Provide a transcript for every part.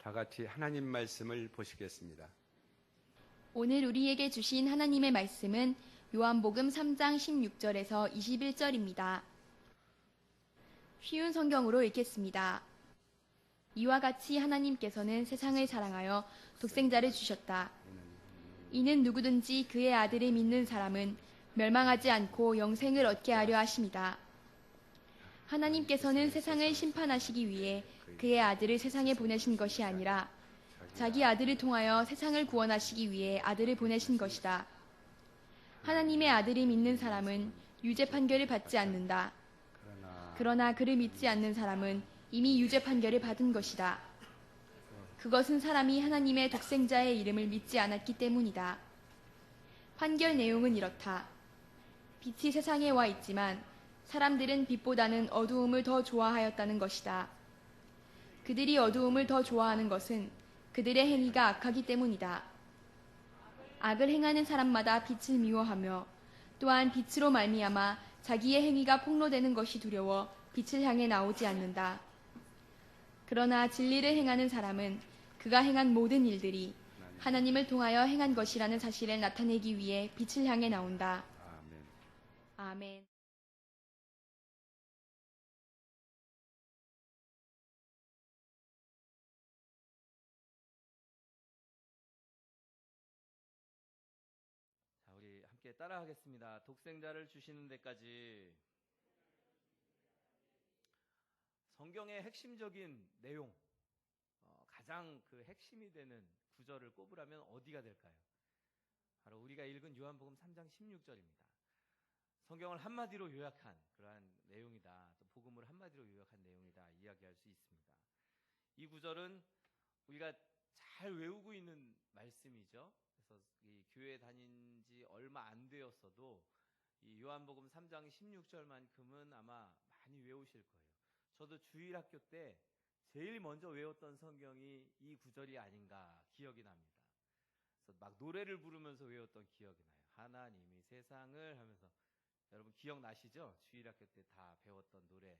다 같이 하나님 말씀을 보시겠습니다. 오늘 우리에게 주신 하나님의 말씀은 요한복음 3장 16절에서 21절입니다. 쉬운 성경으로 읽겠습니다. 이와 같이 하나님께서는 세상을 사랑하여 독생자를 주셨다. 이는 누구든지 그의 아들을 믿는 사람은 멸망하지 않고 영생을 얻게 하려 하심이다. 하나님께서는 세상을 심판하시기 위해 그의 아들을 세상에 보내신 것이 아니라 자기 아들을 통하여 세상을 구원하시기 위해 아들을 보내신 것이다. 하나님의 아들을 믿는 사람은 유죄 판결을 받지 않는다. 그러나 그를 믿지 않는 사람은 이미 유죄 판결을 받은 것이다. 그것은 사람이 하나님의 독생자의 이름을 믿지 않았기 때문이다. 판결 내용은 이렇다. 빛이 세상에 와 있지만 사람들은 빛보다는 어두움을 더 좋아하였다는 것이다. 그들이 어두움을 더 좋아하는 것은 그들의 행위가 악하기 때문이다. 악을 행하는 사람마다 빛을 미워하며 또한 빛으로 말미암아 자기의 행위가 폭로되는 것이 두려워 빛을 향해 나오지 않는다. 그러나 진리를 행하는 사람은 그가 행한 모든 일들이 하나님을 통하여 행한 것이라는 사실을 나타내기 위해 빛을 향해 나온다. 아멘. 자, 우리 함께 따라하겠습니다. 독생자를 주시는 데까지. 성경의 핵심적인 내용, 가장 그 핵심이 되는 구절을 꼽으라면 어디가 될까요? 바로 우리가 읽은 요한복음 3장 16절입니다. 성경을 한마디로 요약한 그러한 내용이다. 또 복음을 한마디로 요약한 내용이다. 이야기할 수 있습니다. 이 구절은 우리가 잘 외우고 있는 말씀이죠. 그래서 이 교회 다닌 지 얼마 안 되었어도 이 요한복음 3장 16절만큼은 아마 많이 외우실 거예요. 저도 주일학교 때 제일 먼저 외웠던 성경이 이 구절이 아닌가 기억이 납니다. 그래서 막 노래를 부르면서 외웠던 기억이 나요. 하나님이 세상을 하면서. 여러분 기억나시죠? 주일학교 때 다 배웠던 노래.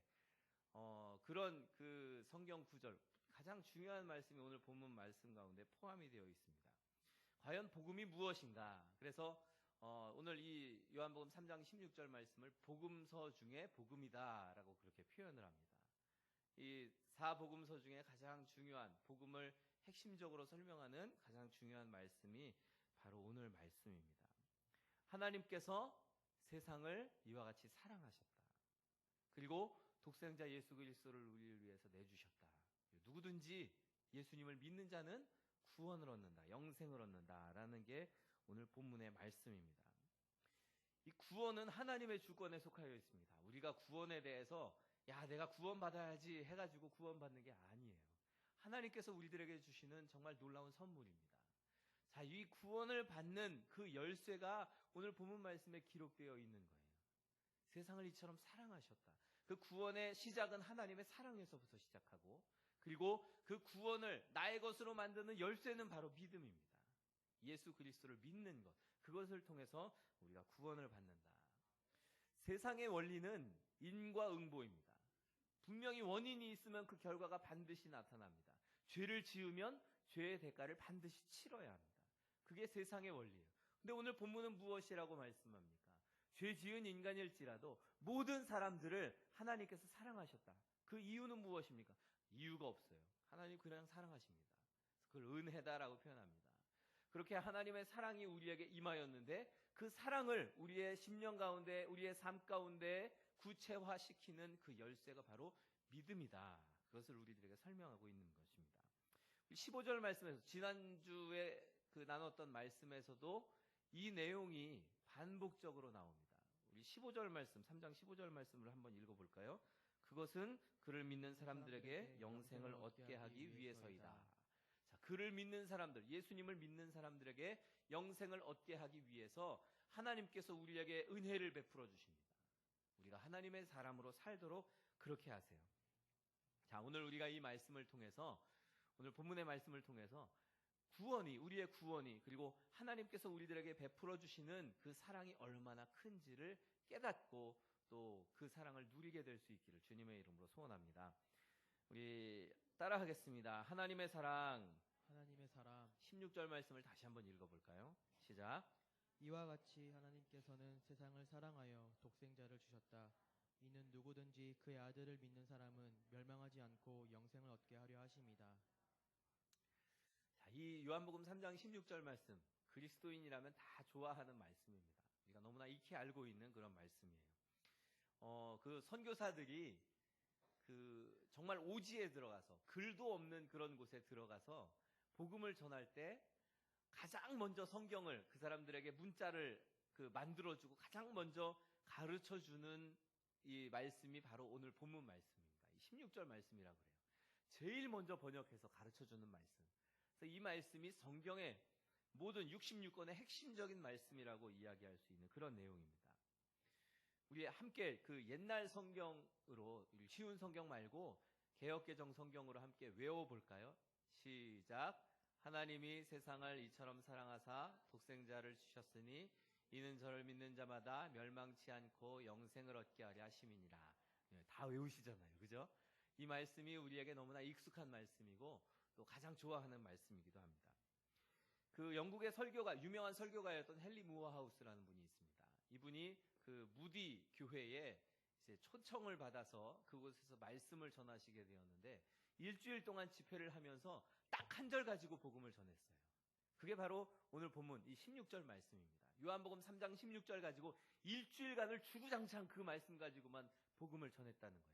그런 그 성경 구절, 가장 중요한 말씀이 오늘 본문 말씀 가운데 포함이 되어 있습니다. 과연 복음이 무엇인가? 그래서 오늘 이 요한복음 3장 16절 말씀을 복음서 중에 복음이다라고 그렇게 표현을 합니다. 이 4복음서 중에 가장 중요한 복음을 핵심적으로 설명하는 가장 중요한 말씀이 바로 오늘 말씀입니다. 하나님께서 세상을 이와 같이 사랑하셨다. 그리고 독생자 예수 그리스도를 우리를 위해서 내주셨다. 누구든지 예수님을 믿는 자는 구원을 얻는다. 영생을 얻는다라는 게 오늘 본문의 말씀입니다. 이 구원은 하나님의 주권에 속하여 있습니다. 우리가 구원에 대해서 야 내가 구원받아야지 해가지고 구원받는 게 아니에요. 하나님께서 우리들에게 주시는 정말 놀라운 선물입니다. 자, 이 구원을 받는 그 열쇠가 오늘 본문 말씀에 기록되어 있는 거예요. 세상을 이처럼 사랑하셨다. 그 구원의 시작은 하나님의 사랑에서부터 시작하고, 그리고 그 구원을 나의 것으로 만드는 열쇠는 바로 믿음입니다. 예수 그리스도를 믿는 것, 그것을 통해서 우리가 구원을 받는다. 세상의 원리는 인과 응보입니다. 분명히 원인이 있으면 그 결과가 반드시 나타납니다. 죄를 지으면 죄의 대가를 반드시 치러야 합니다. 그게 세상의 원리예요. 근데 오늘 본문은 무엇이라고 말씀합니까? 죄 지은 인간일지라도 모든 사람들을 하나님께서 사랑하셨다. 그 이유는 무엇입니까? 이유가 없어요. 하나님 그냥 사랑하십니다. 그걸 은혜다라고 표현합니다. 그렇게 하나님의 사랑이 우리에게 임하였는데 그 사랑을 우리의 심령 가운데, 우리의 삶 가운데 구체화시키는 그 열쇠가 바로 믿음이다. 그것을 우리들에게 설명하고 있는 것입니다. 15절 말씀에서 지난주에 그 나눴던 말씀에서도 이 내용이 반복적으로 나옵니다. 우리 15절 말씀, 3장 15절 말씀을 한번 읽어볼까요? 그것은 그를 믿는 사람들에게 영생을 얻게 하기 위해서이다. 자, 그를 믿는 사람들, 예수님을 믿는 사람들에게 영생을 얻게 하기 위해서 하나님께서 우리에게 은혜를 베풀어 주십니다. 우리가 하나님의 사람으로 살도록 그렇게 하세요. 자, 오늘 우리가 이 말씀을 통해서, 오늘 본문의 말씀을 통해서 우리의 구원이, 그리고 하나님께서 우리들에게 베풀어 주시는 그 사랑이 얼마나 큰지를 깨닫고 또 그 사랑을 누리게 될 수 있기를 주님의 이름으로 소원합니다. 우리 따라하겠습니다. 하나님의 사랑. 하나님의 사랑. 16절 말씀을 다시 한번 읽어볼까요? 시작. 이와 같이 하나님께서는 세상을 사랑하여 독생자를 주셨다. 이는 누구든지 그의 아들을 믿는 사람은 멸망하지 않고 영생을 얻게 하려 하심이다. 자, 이 요한복음 3장 16절 말씀, 그리스도인이라면 다 좋아하는 말씀입니다. 우리가 너무나 익히 알고 있는 그런 말씀이에요. 그 선교사들이 정말 오지에 들어가서, 글도 없는 그런 곳에 들어가서 복음을 전할 때 가장 먼저 성경을 그 사람들에게 문자를 만들어주고 가장 먼저 가르쳐주는 이 말씀이 바로 오늘 본문 말씀입니다. 이 16절 말씀이라고 그래요. 제일 먼저 번역해서 가르쳐주는 말씀. 그래서 이 말씀이 성경의 모든 66권의 핵심적인 말씀이라고 이야기할 수 있는 그런 내용입니다. 우리 함께 그 옛날 성경으로, 쉬운 성경 말고 개역개정 성경으로 함께 외워볼까요? 시작. 하나님이 세상을 이처럼 사랑하사 독생자를 주셨으니 이는 저를 믿는 자마다 멸망치 않고 영생을 얻게 하려 하심이니라. 다 외우시잖아요. 그죠? 이 말씀이 우리에게 너무나 익숙한 말씀이고 또 가장 좋아하는 말씀이기도 합니다. 그 영국의 유명한 설교가였던 헨리 무어하우스라는 분이 있습니다. 이분이 그 무디 교회에 이제 초청을 받아서 그곳에서 말씀을 전하시게 되었는데 일주일 동안 집회를 하면서 딱 한 절 가지고 복음을 전했어요. 그게 바로 오늘 본문 이 16절 말씀입니다. 요한복음 3장 16절 가지고 일주일간을 주구장창 그 말씀 가지고만 복음을 전했다는 거예요.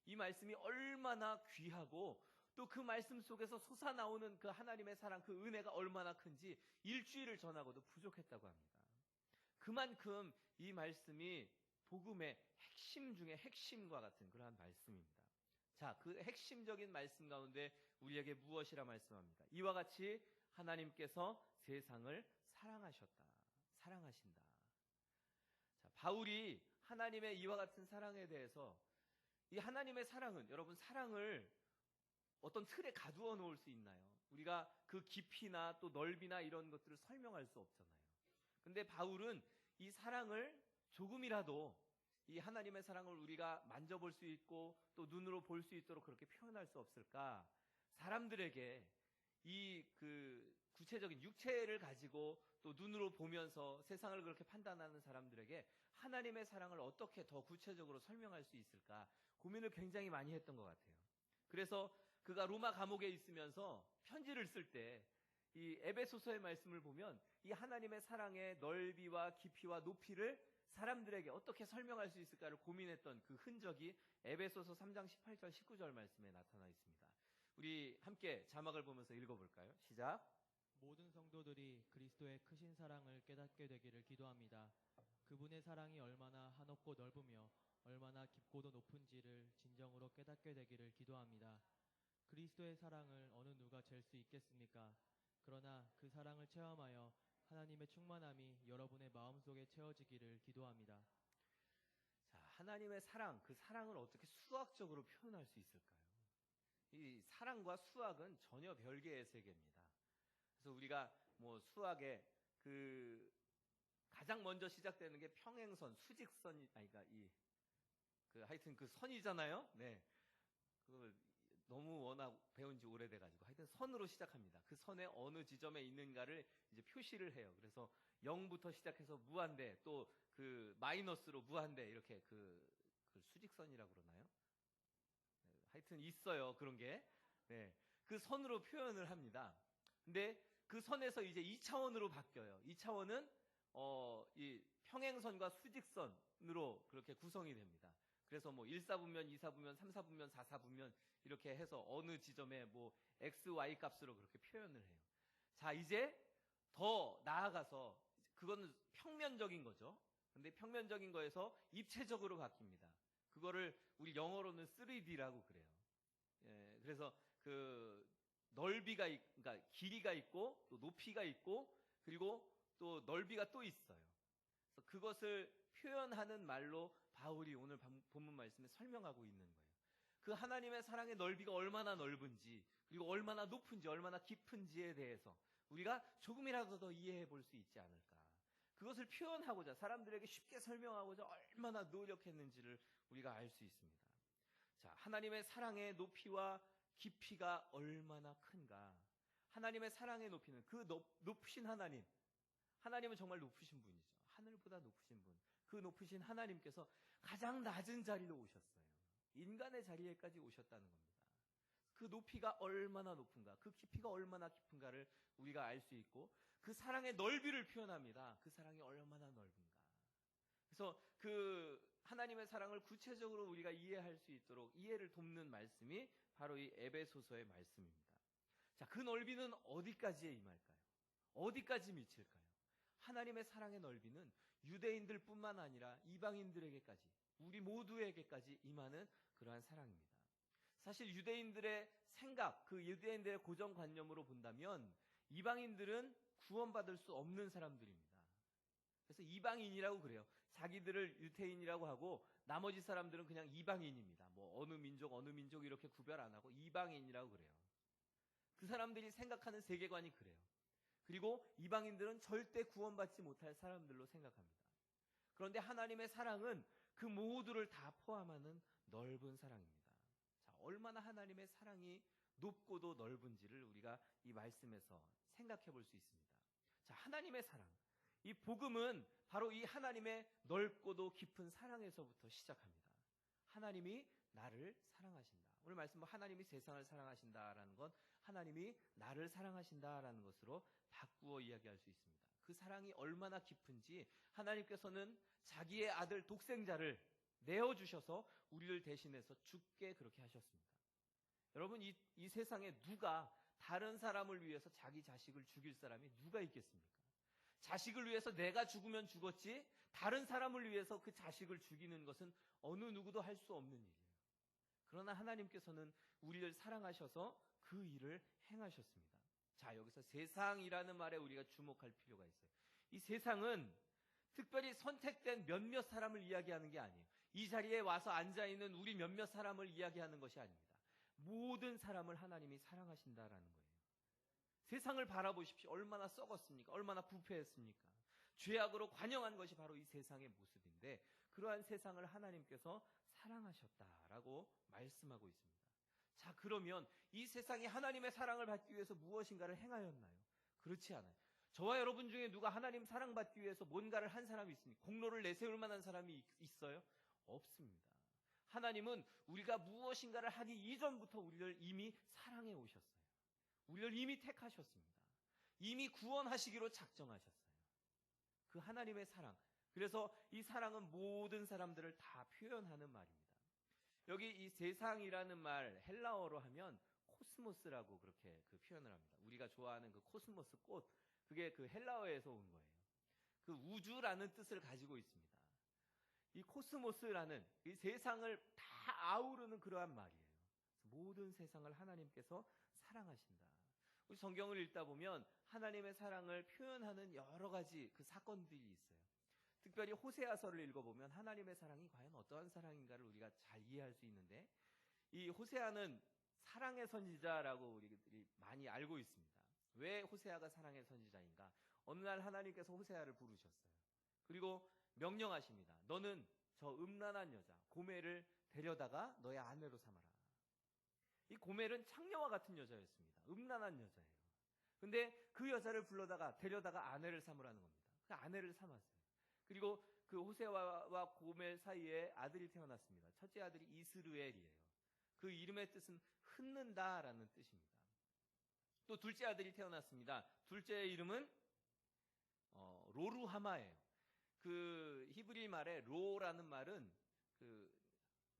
이 말씀이 얼마나 귀하고 또 그 말씀 속에서 솟아나오는 그 하나님의 사랑, 그 은혜가 얼마나 큰지 일주일을 전하고도 부족했다고 합니다. 그만큼 이 말씀이 복음의 핵심 중에 핵심과 같은 그러한 말씀입니다. 자, 그 핵심적인 말씀 가운데 우리에게 무엇이라 말씀합니까? 이와 같이 하나님께서 세상을 사랑하신다. 자, 바울이 하나님의 이와 같은 사랑에 대해서 이 하나님의 사랑은, 여러분, 사랑을 어떤 틀에 가두어 놓을 수 있나요? 우리가 그 깊이나 또 넓이나 이런 것들을 설명할 수 없잖아요. 근데 바울은 이 사랑을 조금이라도 이 하나님의 사랑을 우리가 만져볼 수 있고 또 눈으로 볼 수 있도록 그렇게 표현할 수 없을까? 사람들에게 이 구체적인 육체를 가지고 또 눈으로 보면서 세상을 그렇게 판단하는 사람들에게 하나님의 사랑을 어떻게 더 구체적으로 설명할 수 있을까? 고민을 굉장히 많이 했던 것 같아요. 그래서 그가 로마 감옥에 있으면서 편지를 쓸 때 이 에베소서의 말씀을 보면 이 하나님의 사랑의 넓이와 깊이와 높이를 사람들에게 어떻게 설명할 수 있을까를 고민했던 그 흔적이 에베소서 3장 18절 19절 말씀에 나타나 있습니다. 우리 함께 자막을 보면서 읽어볼까요? 시작. 모든 성도들이 그리스도의 크신 사랑을 깨닫게 되기를 기도합니다. 그분의 사랑이 얼마나 한없고 넓으며 얼마나 깊고도 높은지를 진정으로 깨닫게 되기를 기도합니다. 그리스도의 사랑을 어느 누가 잴 수 있겠습니까? 그러나 그 사랑을 체험하여 하나님의 충만함이 여러분의 마음속에 채워지기를 기도합니다. 자, 하나님의 사랑, 그 사랑을 어떻게 수학적으로 표현할 수 있을까요? 이 사랑과 수학은 전혀 별개의 세계입니다. 그래서 우리가 수학에 가장 먼저 시작되는 게 평행선, 수직선이 하여튼 그 선이잖아요. 네. 그걸 너무 워낙 배운 지 오래돼가지고 하여튼 선으로 시작합니다. 그 선의 어느 지점에 있는가를 이제 표시를 해요. 그래서 0부터 시작해서 무한대, 또 그 마이너스로 무한대, 이렇게 그 수직선이라고 그러나요? 네, 하여튼 있어요. 그런 게. 네. 그 선으로 표현을 합니다. 근데 그 선에서 이제 2차원으로 바뀌어요. 2차원은 이 평행선과 수직선으로 그렇게 구성이 됩니다. 그래서 1사분면, 2사분면, 3사분면, 4사분면 이렇게 해서 어느 지점에 x, y 값으로 그렇게 표현을 해요. 자, 이제 더 나아가서 그거는 평면적인 거죠. 근데 평면적인 거에서 입체적으로 바뀝니다. 그거를 우리 영어로는 3D라고 그래요. 예, 그래서 그 그러니까 길이가 있고 또 높이가 있고 그리고 또 넓이가 또 있어요. 그래서 그것을 표현하는 말로 바울이 오늘 본문 말씀에 설명하고 있는 거예요. 그 하나님의 사랑의 넓이가 얼마나 넓은지 그리고 얼마나 높은지 얼마나 깊은지에 대해서 우리가 조금이라도 더 이해해 볼 수 있지 않을까. 그것을 표현하고자 사람들에게 쉽게 설명하고자 얼마나 노력했는지를 우리가 알 수 있습니다. 자, 하나님의 사랑의 높이와 깊이가 얼마나 큰가. 하나님의 사랑의 높이는 그 높으신 하나님, 하나님은 정말 높으신 분이죠. 하늘보다 높으신 분, 그 높으신 하나님께서 가장 낮은 자리로 오셨어요. 인간의 자리에까지 오셨다는 겁니다. 그 높이가 얼마나 높은가, 그 깊이가 얼마나 깊은가를 우리가 알 수 있고, 그 사랑의 넓이를 표현합니다. 그 사랑이 얼마나 넓은가. 그래서 그 하나님의 사랑을 구체적으로 우리가 이해할 수 있도록 이해를 돕는 말씀이 바로 이 에베소서의 말씀입니다. 자, 그 넓이는 어디까지에 임할까요? 어디까지 미칠까요? 하나님의 사랑의 넓이는 유대인들뿐만 아니라 이방인들에게까지, 우리 모두에게까지 임하는 그러한 사랑입니다. 사실 유대인들의 생각, 그 유대인들의 고정관념으로 본다면 이방인들은 구원받을 수 없는 사람들입니다. 그래서 이방인이라고 그래요. 자기들을 유대인이라고 하고 나머지 사람들은 그냥 이방인입니다. 뭐 어느 민족 이렇게 구별 안 하고 이방인이라고 그래요. 그 사람들이 생각하는 세계관이 그래요. 그리고 이방인들은 절대 구원받지 못할 사람들로 생각합니다. 그런데 하나님의 사랑은 그 모두를 다 포함하는 넓은 사랑입니다. 자, 얼마나 하나님의 사랑이 높고도 넓은지를 우리가 이 말씀에서 생각해 볼 수 있습니다. 자, 하나님의 사랑. 이 복음은 바로 이 하나님의 넓고도 깊은 사랑에서부터 시작합니다. 하나님이 나를 사랑하신다. 오늘 말씀 하나님이 세상을 사랑하신다라는 건 하나님이 나를 사랑하신다라는 것으로 바꾸어 이야기할 수 있습니다. 그 사랑이 얼마나 깊은지 하나님께서는 자기의 아들 독생자를 내어주셔서 우리를 대신해서 죽게 그렇게 하셨습니다. 여러분, 이 세상에 누가 다른 사람을 위해서 자기 자식을 죽일 사람이 누가 있겠습니까? 자식을 위해서 내가 죽으면 죽었지 다른 사람을 위해서 그 자식을 죽이는 것은 어느 누구도 할 수 없는 일이에요. 그러나 하나님께서는 우리를 사랑하셔서 그 일을 행하셨습니다. 자, 여기서 세상이라는 말에 우리가 주목할 필요가 있어요. 이 세상은 특별히 선택된 몇몇 사람을 이야기하는 게 아니에요. 이 자리에 와서 앉아있는 우리 몇몇 사람을 이야기하는 것이 아닙니다. 모든 사람을 하나님이 사랑하신다라는 거예요. 세상을 바라보십시오. 얼마나 썩었습니까? 얼마나 부패했습니까? 죄악으로 관영한 것이 바로 이 세상의 모습인데 그러한 세상을 하나님께서 사랑하셨다라고 말씀하고 있습니다. 자, 그러면 이 세상이 하나님의 사랑을 받기 위해서 무엇인가를 행하였나요? 그렇지 않아요. 저와 여러분 중에 누가 하나님 사랑받기 위해서 뭔가를 한 사람이 있습니까? 공로를 내세울 만한 사람이 있어요? 없습니다. 하나님은 우리가 무엇인가를 하기 이전부터 우리를 이미 사랑해 오셨어요. 우리를 이미 택하셨습니다. 이미 구원하시기로 작정하셨어요. 그 하나님의 사랑. 그래서 이 사랑은 모든 사람들을 다 표현하는 말입니다. 여기 이 세상이라는 말 헬라어로 하면 코스모스라고 그렇게 그 표현을 합니다. 우리가 좋아하는 그 코스모스 꽃, 그게 그 헬라어에서 온 거예요. 그 우주라는 뜻을 가지고 있습니다. 이 코스모스라는 이 세상을 다 아우르는 그러한 말이에요. 모든 세상을 하나님께서 사랑하신다. 우리 성경을 읽다 보면 하나님의 사랑을 표현하는 여러 가지 그 사건들이 있어요. 특별히 호세아서를 읽어보면 하나님의 사랑이 과연 어떠한 사랑인가를 우리가 잘 이해할 수 있는데 이 호세아는 사랑의 선지자라고 우리들이 많이 알고 있습니다. 왜 호세아가 사랑의 선지자인가? 어느 날 하나님께서 호세아를 부르셨어요. 그리고 명령하십니다. 너는 저 음란한 여자 고멜을 데려다가 너의 아내로 삼아라. 이 고멜은 창녀와 같은 여자였습니다. 음란한 여자예요. 근데 그 여자를 데려다가 아내를 삼으라는 겁니다. 그 아내를 삼았어요. 그리고 그 호세아와 고멜 사이에 아들이 태어났습니다. 첫째 아들이 이스르엘이에요. 그 이름의 뜻은 흩는다라는 뜻입니다. 또 둘째 아들이 태어났습니다. 둘째의 이름은 로루하마예요. 그 히브리 말에 로라는 말은 그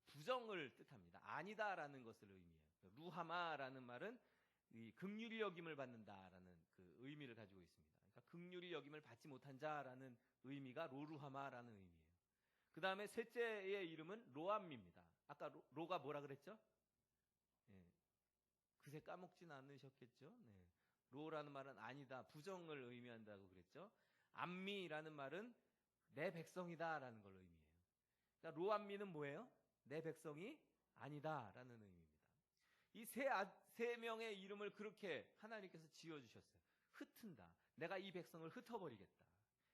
부정을 뜻합니다. 아니다라는 것을 의미해요. 루하마라는 말은 이 긍휼히 여김을 받는다라는 그 의미를 가지고 있습니다. 그러니까 긍휼히 여김을 받지 못한 자라는 의미가 로루하마라는 의미예요. 그 다음에 셋째의 이름은 로암미입니다. 아까 로가 뭐라 그랬죠? 네. 그새 까먹진 않으셨겠죠? 네. 로라는 말은 아니다, 부정을 의미한다고 그랬죠? 암미라는 말은 내 백성이다라는 걸 의미해요. 그러니까 로암미는 뭐예요? 내 백성이 아니다라는 의미입니다. 이 세 명의 이름을 그렇게 하나님께서 지어주셨어요. 흩은다. 내가 이 백성을 흩어버리겠다.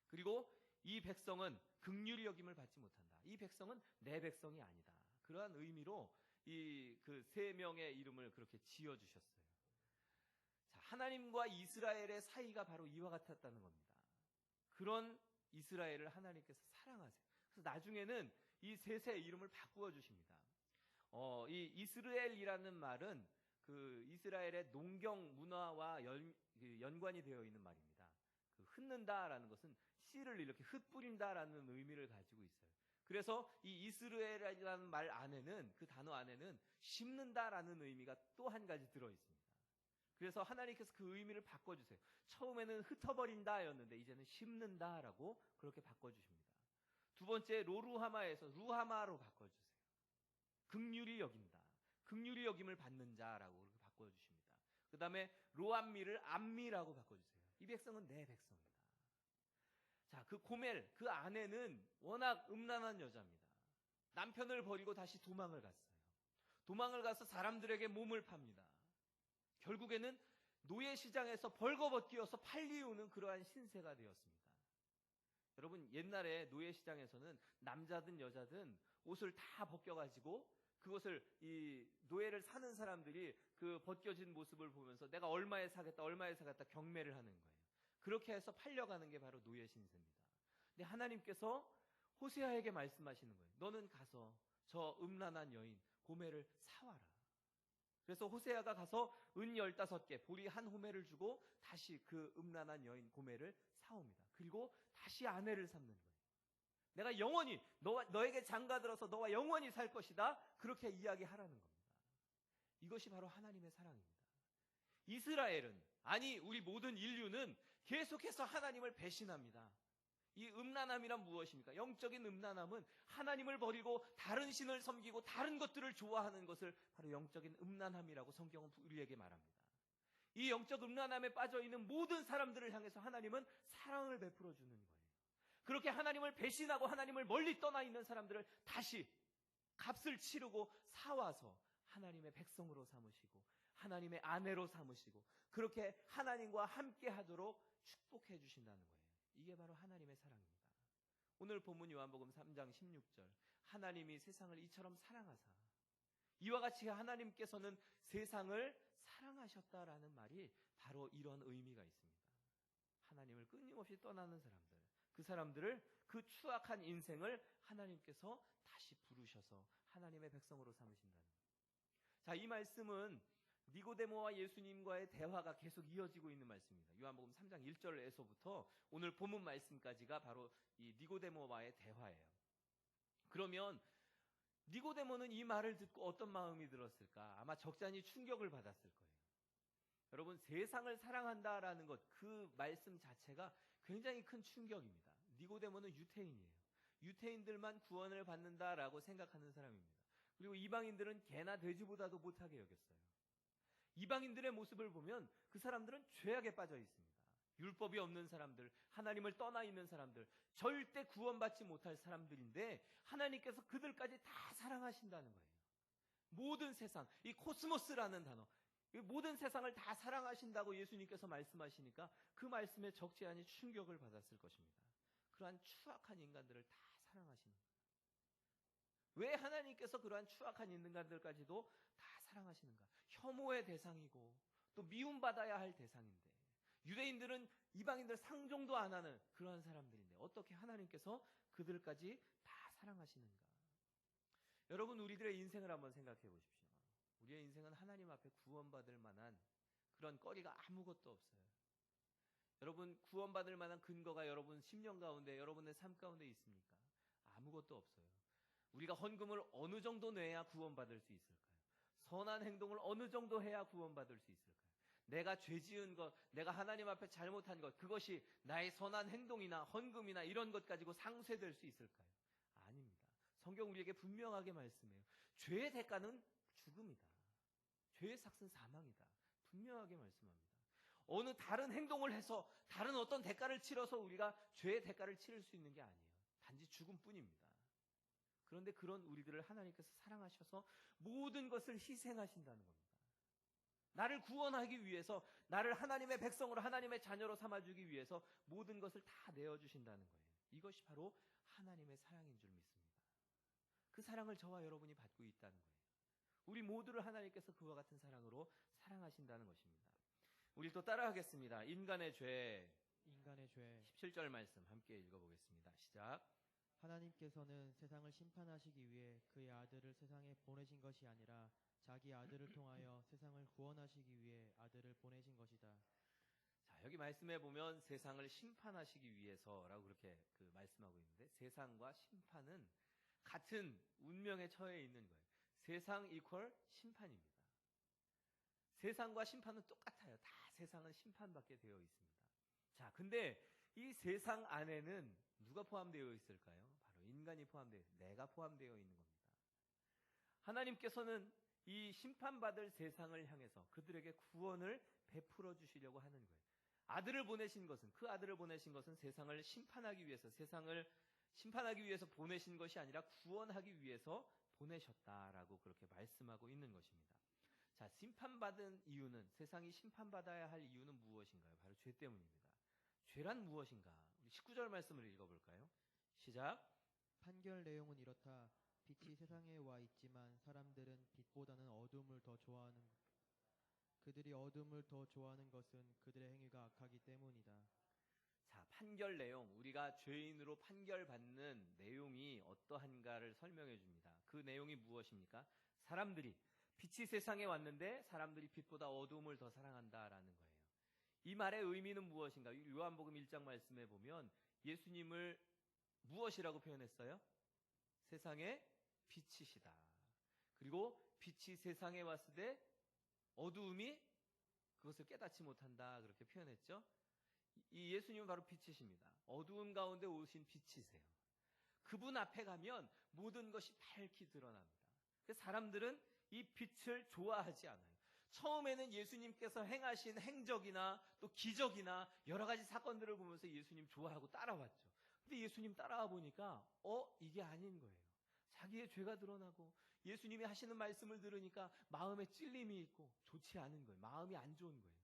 그리고 이 백성은 긍휼히 여김을 받지 못한다. 이 백성은 내 백성이 아니다. 그러한 의미로 이 그 세 명의 이름을 그렇게 지어 주셨어요. 자, 하나님과 이스라엘의 사이가 바로 이와 같았다는 겁니다. 그런 이스라엘을 하나님께서 사랑하세요. 그래서 나중에는 이 셋의 이름을 바꾸어 주십니다. 이 이스라엘이라는 말은 그 이스라엘의 농경 문화와 연관이 되어 있는 말입니다. 그 흩는다라는 것은 씨를 이렇게 흩뿌린다라는 의미를 가지고 있어요. 그래서 이 이스라엘이라는 말 안에는, 그 단어 안에는 심는다라는 의미가 또 한 가지 들어 있습니다. 그래서 하나님께서 그 의미를 바꿔주세요. 처음에는 흩어버린다였는데 이제는 심는다라고 그렇게 바꿔주십니다. 두 번째, 로루하마에서 루하마로 바꿔주세요. 긍휼히 여긴다, 긍휼히 여김을 받는 자라고 그렇게 바꿔주십니다. 그 다음에 로암미를 암미라고 바꿔주세요. 이 백성은 내 백성이다. 자, 그 고멜, 그 아내는 워낙 음란한 여자입니다. 남편을 버리고 다시 도망을 갔어요. 도망을 가서 사람들에게 몸을 팝니다. 결국에는 노예시장에서 벌거벗기어서 팔리우는 그러한 신세가 되었습니다. 여러분, 옛날에 노예시장에서는 남자든 여자든 옷을 다 벗겨가지고 그것을 이 노예를 사는 사람들이 그 벗겨진 모습을 보면서 내가 얼마에 사겠다, 얼마에 사겠다 경매를 하는 거예요. 그렇게 해서 팔려가는 게 바로 노예 신세입니다. 근데 하나님께서 호세아에게 말씀하시는 거예요. 너는 가서 저 음란한 여인 고멜을 사와라. 그래서 호세아가 가서 은 15개, 보리 한 호멜을 주고 다시 그 음란한 여인 고멜을 사옵니다. 그리고 다시 아내를 삼는 거예요. 내가 영원히 너에게 장가들어서 너와 영원히 살 것이다. 그렇게 이야기하라는 겁니다. 이것이 바로 하나님의 사랑입니다. 이스라엘은, 아니 우리 모든 인류는 계속해서 하나님을 배신합니다. 이 음란함이란 무엇입니까? 영적인 음란함은 하나님을 버리고 다른 신을 섬기고 다른 것들을 좋아하는 것을 바로 영적인 음란함이라고 성경은 우리에게 말합니다. 이 영적 음란함에 빠져있는 모든 사람들을 향해서 하나님은 사랑을 베풀어 주는 거예요. 그렇게 하나님을 배신하고 하나님을 멀리 떠나 있는 사람들을 다시 값을 치르고 사와서 하나님의 백성으로 삼으시고 하나님의 아내로 삼으시고 그렇게 하나님과 함께 하도록 축복해 주신다는 거예요. 이게 바로 하나님의 사랑입니다. 오늘 본문 요한복음 3장 16절, 하나님이 세상을 이처럼 사랑하사, 이와 같이 하나님께서는 세상을 사랑하셨다라는 말이 바로 이런 의미가 있습니다. 하나님을 끊임없이 떠나는 사람들, 그 사람들을, 그 추악한 인생을 하나님께서 다시 부르셔서 하나님의 백성으로 삼으신다는 거예요. 자, 이 말씀은 니고데모와 예수님과의 대화가 계속 이어지고 있는 말씀입니다. 요한복음 3장 1절에서부터 오늘 본문 말씀까지가 바로 이 니고데모와의 대화예요. 그러면 니고데모는 이 말을 듣고 어떤 마음이 들었을까? 아마 적잖이 충격을 받았을 거예요. 여러분, 세상을 사랑한다라는 것, 그 말씀 자체가 굉장히 큰 충격입니다. 니고데모는 유태인이에요. 유태인들만 구원을 받는다라고 생각하는 사람입니다. 그리고 이방인들은 개나 돼지보다도 못하게 여겼어요. 이방인들의 모습을 보면 그 사람들은 죄악에 빠져 있습니다. 율법이 없는 사람들, 하나님을 떠나 있는 사람들, 절대 구원받지 못할 사람들인데 하나님께서 그들까지 다 사랑하신다는 거예요. 모든 세상, 이 코스모스라는 단어, 이 모든 세상을 다 사랑하신다고 예수님께서 말씀하시니까 그 말씀에 적지 않은 충격을 받았을 것입니다. 그러한 추악한 인간들을 다 사랑하시는 거예요. 왜 하나님께서 그러한 추악한 인간들까지도 다 사랑하시는가? 혐오의 대상이고 또 미움받아야 할 대상인데 유대인들은 이방인들 상종도 안 하는 그러한 사람들인데 어떻게 하나님께서 그들까지 다 사랑하시는가? 여러분, 우리들의 인생을 한번 생각해 보십시오. 우리의 인생은 하나님 앞에 구원받을 만한 그런 거리가 아무것도 없어요. 여러분, 구원받을 만한 근거가 여러분 심령 가운데, 여러분의 삶 가운데 있습니까? 아무것도 없어요. 우리가 헌금을 어느 정도 내야 구원받을 수 있을까요? 선한 행동을 어느 정도 해야 구원받을 수 있을까요? 내가 죄 지은 것, 내가 하나님 앞에 잘못한 것, 그것이 나의 선한 행동이나 헌금이나 이런 것 가지고 상쇄될 수 있을까요? 아닙니다. 성경 우리에게 분명하게 말씀해요. 죄의 대가는 죽음이다. 죄의 삭은 사망이다. 분명하게 말씀합니다. 어느 다른 행동을 해서 다른 어떤 대가를 치러서 우리가 죄의 대가를 치를 수 있는 게 아니에요. 단지 죽음뿐입니다. 그런데 그런 우리들을 하나님께서 사랑하셔서 모든 것을 희생하신다는 겁니다. 나를 구원하기 위해서, 나를 하나님의 백성으로, 하나님의 자녀로 삼아주기 위해서 모든 것을 다 내어주신다는 거예요. 이것이 바로 하나님의 사랑인 줄 믿습니다. 그 사랑을 저와 여러분이 받고 있다는 거예요. 우리 모두를 하나님께서 그와 같은 사랑으로 사랑하신다는 것입니다. 우리 또 따라하겠습니다. 인간의 죄. 인간의 죄. 17절 말씀 함께 읽어보겠습니다. 시작. 하나님께서는 세상을 심판하시기 위해 그의 아들을 세상에 보내신 것이 아니라 자기 아들을 통하여 세상을 구원하시기 위해 아들을 보내신 것이다. 자, 여기 말씀해 보면 세상을 심판하시기 위해서라고 그렇게 말씀하고 있는데, 세상과 심판은 같은 운명에 처해 있는 거예요. 세상 이퀄 심판입니다. 세상과 심판은 똑같아요. 다 세상은 심판받게 되어 있습니다. 자, 근데 이 세상 안에는 누가 포함되어 있을까요? 바로 인간이 포함되어 있어요. 내가 포함되어 있는 겁니다. 하나님께서는 이 심판받을 세상을 향해서 그들에게 구원을 베풀어 주시려고 하는 거예요. 아들을 보내신 것은, 그 아들을 보내신 것은 세상을 심판하기 위해서, 세상을 심판하기 위해서 보내신 것이 아니라 구원하기 위해서 보내셨다라고 그렇게 말씀하고 있는 것입니다. 자, 심판받은 이유는, 세상이 심판받아야 할 이유는 무엇인가요? 바로 죄 때문입니다. 죄란 무엇인가? 우리 19절 말씀을 읽어볼까요? 시작. 판결 내용은 이렇다. 빛이 세상에 와 있지만 사람들은 빛보다는 어둠을 더 좋아하는 그들이 어둠을 더 좋아하는 것은 그들의 행위가 악하기 때문이다. 자, 판결 내용, 우리가 죄인으로 판결받는 내용이 어떠한가를 설명해 줍니다. 그 내용이 무엇입니까? 사람들이, 빛이 세상에 왔는데 사람들이 빛보다 어둠을 더 사랑한다라는 거예요. 이 말의 의미는 무엇인가? 요한복음 1장 말씀에 보면 예수님을 무엇이라고 표현했어요? 세상의 빛이시다. 그리고 빛이 세상에 왔을 때 어두움이 그것을 깨닫지 못한다, 그렇게 표현했죠. 이 예수님은 바로 빛이십니다. 어두움 가운데 오신 빛이세요. 그분 앞에 가면 모든 것이 밝히 드러납니다. 그래서 사람들은 이 빛을 좋아하지 않아요. 처음에는 예수님께서 행하신 행적이나 또 기적이나 여러 가지 사건들을 보면서 예수님 좋아하고 따라왔죠. 근데 예수님 따라와 보니까 이게 아닌 거예요. 자기의 죄가 드러나고 예수님이 하시는 말씀을 들으니까 마음에 찔림이 있고 좋지 않은 거예요. 마음이 안 좋은 거예요.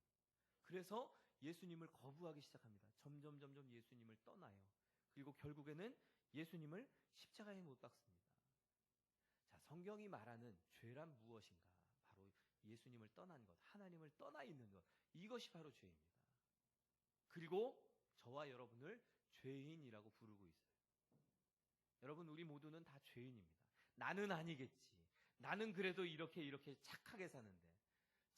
그래서 예수님을 거부하기 시작합니다. 점점 예수님을 떠나요. 그리고 결국에는 예수님을 십자가에 못 박습니다. 자, 성경이 말하는 죄란 무엇인가? 바로 예수님을 떠난 것, 하나님을 떠나 있는 것, 이것이 바로 죄입니다. 그리고 저와 여러분을 죄인이라고 부르고 있어요. 여러분, 우리 모두는 다 죄인입니다. 나는 아니겠지. 나는 그래도 이렇게 착하게 사는데.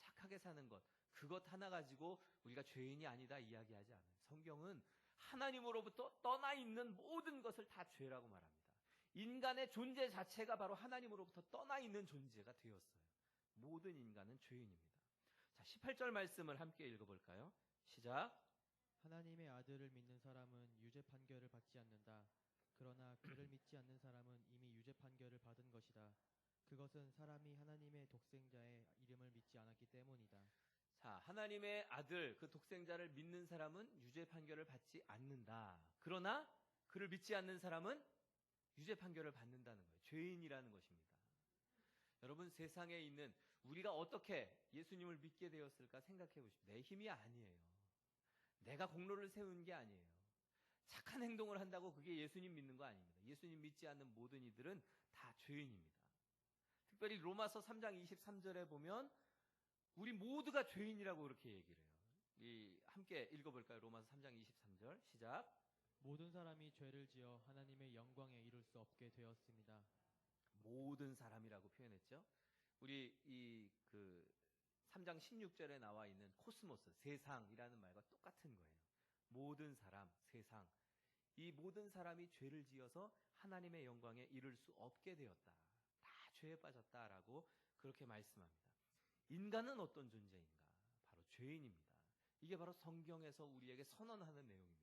착하게 사는 것, 그것 하나 가지고 우리가 죄인이 아니다 이야기하지 않아요. 성경은 하나님으로부터 떠나 있는 모든 것을 다 죄라고 말합니다. 인간의 존재 자체가 바로 하나님으로부터 떠나 있는 존재가 되었어요. 모든 인간은 죄인입니다. 자, 18절 말씀을 함께 읽어볼까요? 시작. 하나님의 아들을 믿는 사람은 유죄 판결을 받지 않는다. 그러나 그를 믿지 않는 사람은 이미 유죄 판결을 받은 것이다. 그것은 사람이 하나님의 독생자의 이름을 믿지 않았기 때문이다. 자, 하나님의 아들, 그 독생자를 믿는 사람은 유죄 판결을 받지 않는다. 그러나 그를 믿지 않는 사람은 유죄 판결을 받는다는 거예요. 죄인이라는 것입니다. 여러분, 세상에 있는 우리가 어떻게 예수님을 믿게 되었을까 생각해 보십시오. 내 힘이 아니에요. 내가 공로를 세운 게 아니에요. 착한 행동을 한다고 그게 예수님 믿는 거 아닙니다. 예수님 믿지 않는 모든 이들은 다 죄인입니다. 특별히 로마서 3장 23절에 보면 우리 모두가 죄인이라고 그렇게 얘기를 해요. 함께 읽어볼까요? 로마서 3장 23절 시작. 모든 사람이 죄를 지어 하나님의 영광에 이룰 수 없게 되었습니다. 모든 사람이라고 표현했죠. 우리 3장 16절에 나와 있는 코스모스, 세상이라는 말과 똑같은 거예요. 모든 사람, 세상. 이 모든 사람이 죄를 지어서 하나님의 영광에 이룰 수 없게 되었다. 다 죄에 빠졌다라고 그렇게 말씀합니다. 인간은 어떤 존재인가? 바로 죄인입니다. 이게 바로 성경에서 우리에게 선언하는 내용입니다.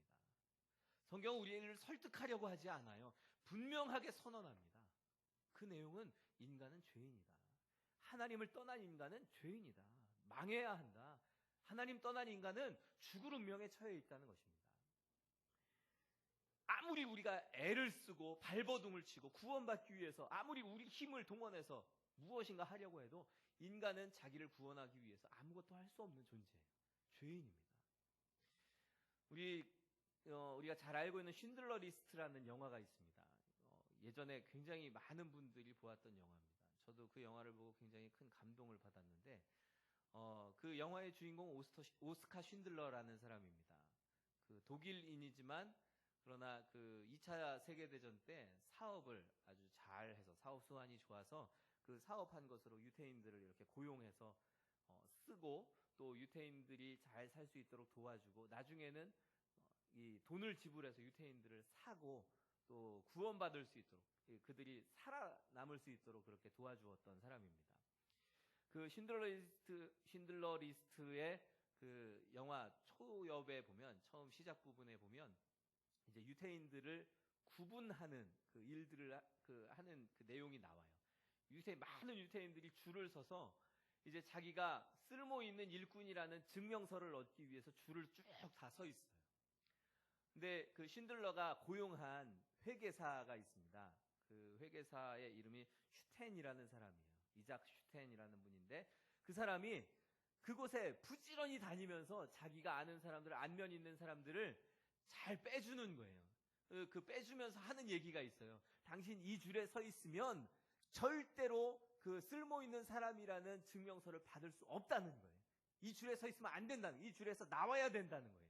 성경은 우리를 설득하려고 하지 않아요. 분명하게 선언합니다. 그 내용은 인간은 죄인이다. 하나님을 떠난 인간은 죄인이다. 망해야 한다. 하나님 떠난 인간은 죽을 운명에 처해 있다는 것입니다. 아무리 우리가 애를 쓰고 발버둥을 치고 구원받기 위해서 아무리 우리 힘을 동원해서 무엇인가 하려고 해도 인간은 자기를 구원하기 위해서 아무것도 할 수 없는 존재예요. 죄인입니다. 우리가 잘 알고 있는 쉰들러 리스트라는 영화가 있습니다. 예전에 굉장히 많은 분들이 보았던 영화입니다. 저도 그 영화를 보고 굉장히 큰 감동을 받았는데 그 영화의 주인공 오스카 쉰들러라는 사람입니다. 그 독일인이지만 그러나 그 2차 세계대전 때 사업을 아주 잘해서 사업 수완이 좋아서 그 사업한 것으로 유태인들을 이렇게 고용해서 쓰고 또 유태인들이 잘 살 수 있도록 도와주고 나중에는 이 돈을 지불해서 유태인들을 사고 또 구원받을 수 있도록 그들이 살아남을 수 있도록 그렇게 도와주었던 사람입니다. 그 쉰들러 리스트의 그 영화 초엽에 보면 처음 시작 부분에 보면 이제 유태인들을 구분하는 그 일들을 하는 그 내용이 나와요. 많은 유태인들이 줄을 서서 이제 자기가 쓸모 있는 일꾼이라는 증명서를 얻기 위해서 줄을 쭉 다 서 있어요. 근데 그 쉰들러가 고용한 회계사가 있습니다. 그 회계사의 이름이 슈텐이라는 사람이에요. 이작 슈텐이라는 분인데 그 사람이 그곳에 부지런히 다니면서 자기가 아는 사람들, 안면 있는 사람들을 잘 빼주는 거예요. 그 빼주면서 하는 얘기가 있어요. 당신 이 줄에 서 있으면 절대로 그 쓸모 있는 사람이라는 증명서를 받을 수 없다는 거예요. 이 줄에 서 있으면 안 된다는 거예요. 이 줄에서 나와야 된다는 거예요.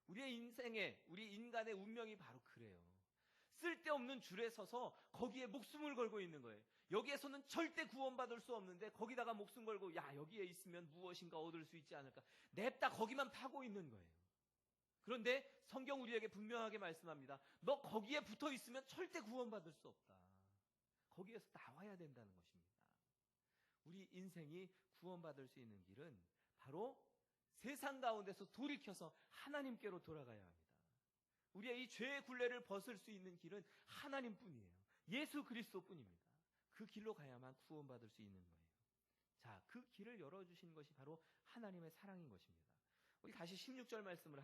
우리의 인생에, 우리 인간의 운명이 바로 그래요. 쓸데없는 줄에 서서 거기에 목숨을 걸고 있는 거예요. 여기에서는 절대 구원받을 수 없는데 거기다가 목숨 걸고 야 여기에 있으면 무엇인가 얻을 수 있지 않을까. 냅다 거기만 파고 있는 거예요. 그런데 성경 우리에게 분명하게 말씀합니다. 너 거기에 붙어 있으면 절대 구원받을 수 없다. 거기에서 나와야 된다는 것입니다. 우리 인생이 구원받을 수 있는 길은 바로 세상 가운데서 돌이켜서 하나님께로 돌아가야 합니다. 우리의 이 죄의 굴레를 벗을 수 있는 길은 하나님뿐이에요. 예수 그리스도뿐입니다. 그 길로 가야만 구원받을 수 있는 거예요. 자, 그 길을 열어주신 것이 바로 하나님의 사랑인 것입니다. 우리 다시 16절 말씀을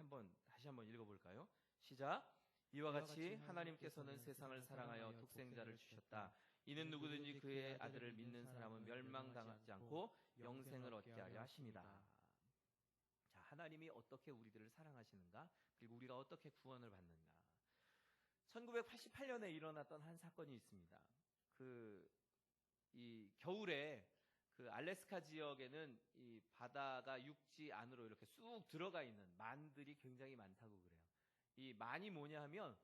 다시 한번 읽어볼까요? 시작. 이와 같이 하나님께서는 세상을 사랑하여 독생자를 주셨다. 이는 누구든지 그의 아들을 믿는 사람은 멸망당하지 않고 영생을 얻게 하려 하심이다. 자, 하나님이 어떻게 우리들을 사랑하시는가? 그리고 우리가 어떻게 구원을 받는가? 1988년에 일어났던 한 사건이 있습니다. 이 겨울에 그 알래스카 지역에는 이 바다가 육지 안으로 이렇게 쑥 들어가 있는 만들이 굉장히 많다고 그래요. 이 만이 뭐냐 하면